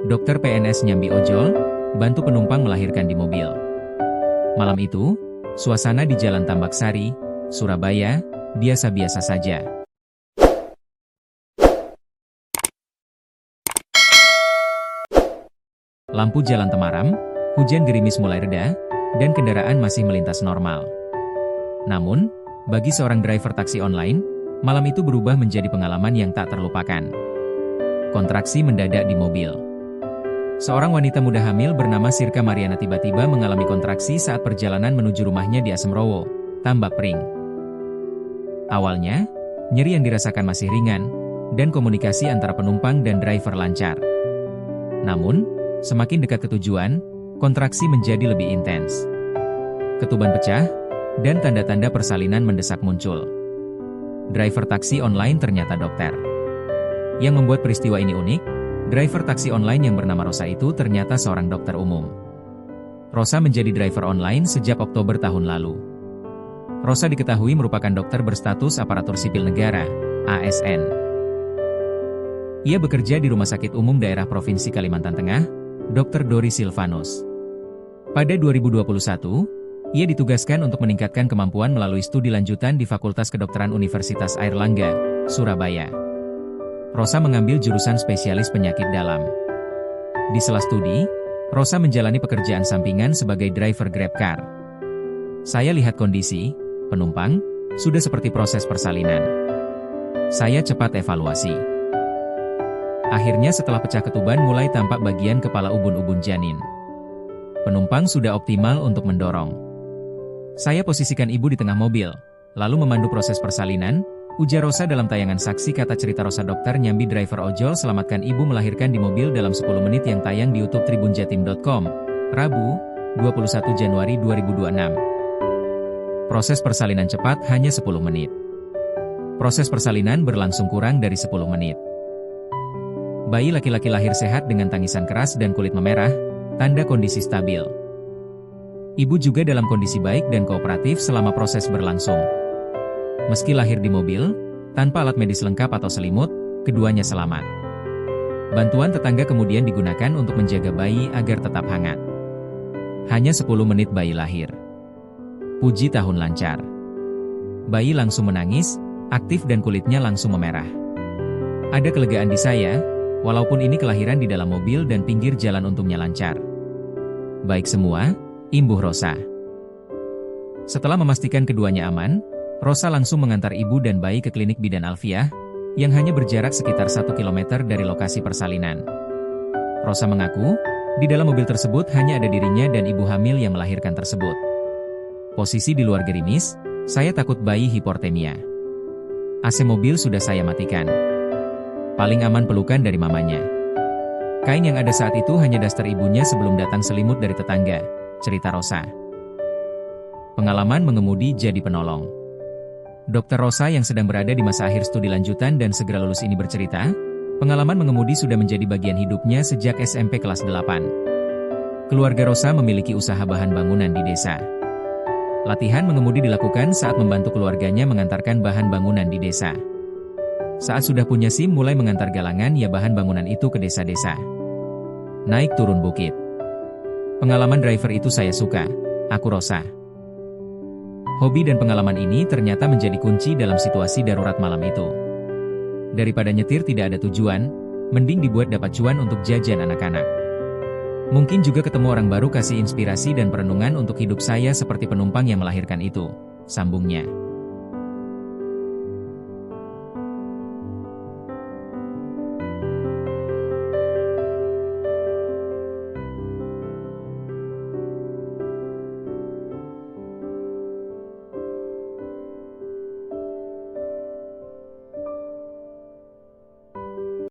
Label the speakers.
Speaker 1: Dokter PNS nyambi ojol, bantu penumpang melahirkan di mobil. Malam itu, suasana di Jalan Tambak Sari, Surabaya, biasa-biasa saja. Lampu jalan temaram, hujan gerimis mulai reda, dan kendaraan masih melintas normal. Namun, bagi seorang driver taksi online, malam itu berubah menjadi pengalaman yang tak terlupakan. Kontraksi mendadak di mobil. Seorang wanita muda hamil bernama Sirka Mariana tiba-tiba mengalami kontraksi saat perjalanan menuju rumahnya di Asemrowo, Tambak Pring. Awalnya, nyeri yang dirasakan masih ringan, dan komunikasi antara penumpang dan driver lancar. Namun, semakin dekat ke tujuan, kontraksi menjadi lebih intens. Ketuban pecah, dan tanda-tanda persalinan mendesak muncul. Driver taksi online ternyata dokter. Yang membuat peristiwa ini unik, driver taksi online yang bernama Rosa itu ternyata seorang dokter umum. Rosa menjadi driver online sejak Oktober tahun lalu. Rosa diketahui merupakan dokter berstatus aparatur sipil negara, ASN. Ia bekerja di Rumah Sakit Umum Daerah Provinsi Kalimantan Tengah, Dr. Dori Silvanus. Pada 2021, ia ditugaskan untuk meningkatkan kemampuan melalui studi lanjutan di Fakultas Kedokteran Universitas Airlangga, Surabaya. Rosa mengambil jurusan spesialis penyakit dalam. Di sela studi, Rosa menjalani pekerjaan sampingan sebagai driver GrabCar. Saya lihat kondisi penumpang sudah seperti proses persalinan. Saya cepat evaluasi. Akhirnya setelah pecah ketuban mulai tampak bagian kepala ubun-ubun janin. Penumpang sudah optimal untuk mendorong. Saya posisikan ibu di tengah mobil, lalu memandu proses persalinan, ujar Rosa dalam tayangan saksi kata cerita Rosa dokter nyambi driver ojol selamatkan ibu melahirkan di mobil dalam 10 menit yang tayang di YouTube tribunjatim.com, Rabu, 21 Januari 2026. Proses persalinan cepat hanya 10 menit. Proses persalinan berlangsung kurang dari 10 menit. Bayi laki-laki lahir sehat dengan tangisan keras dan kulit memerah, tanda kondisi stabil. Ibu juga dalam kondisi baik dan kooperatif selama proses berlangsung. Meski lahir di mobil, tanpa alat medis lengkap atau selimut, keduanya selamat. Bantuan tetangga kemudian digunakan untuk menjaga bayi agar tetap hangat. Hanya 10 menit bayi lahir. Puji tahun lancar. Bayi langsung menangis, aktif dan kulitnya langsung memerah. Ada kelegaan di saya, walaupun ini kelahiran di dalam mobil dan pinggir jalan untungnya lancar. Baik semua, imbuh Rosa. Setelah memastikan keduanya aman, Rosa langsung mengantar ibu dan bayi ke klinik Bidan Alfiah, yang hanya berjarak sekitar 1 km dari lokasi persalinan. Rosa mengaku, di dalam mobil tersebut hanya ada dirinya dan ibu hamil yang melahirkan tersebut. Posisi di luar gerimis, saya takut bayi hipotermia. AC mobil sudah saya matikan. Paling aman pelukan dari mamanya. Kain yang ada saat itu hanya daster ibunya sebelum datang selimut dari tetangga, cerita Rosa. Pengalaman mengemudi jadi penolong. Dokter Rosa yang sedang berada di masa akhir studi lanjutan dan segera lulus ini bercerita, pengalaman mengemudi sudah menjadi bagian hidupnya sejak SMP kelas 8. Keluarga Rosa memiliki usaha bahan bangunan di desa. Latihan mengemudi dilakukan saat membantu keluarganya mengantarkan bahan bangunan di desa. Saat sudah punya SIM mulai mengantar galangan ya bahan bangunan itu ke desa-desa. Naik turun bukit. Pengalaman driver itu saya suka, aku Rosa. Hobi dan pengalaman ini ternyata menjadi kunci dalam situasi darurat malam itu. Daripada nyetir tidak ada tujuan, mending dibuat dapat cuan untuk jajan anak-anak. Mungkin juga ketemu orang baru kasih inspirasi dan perenungan untuk hidup saya seperti penumpang yang melahirkan itu, sambungnya.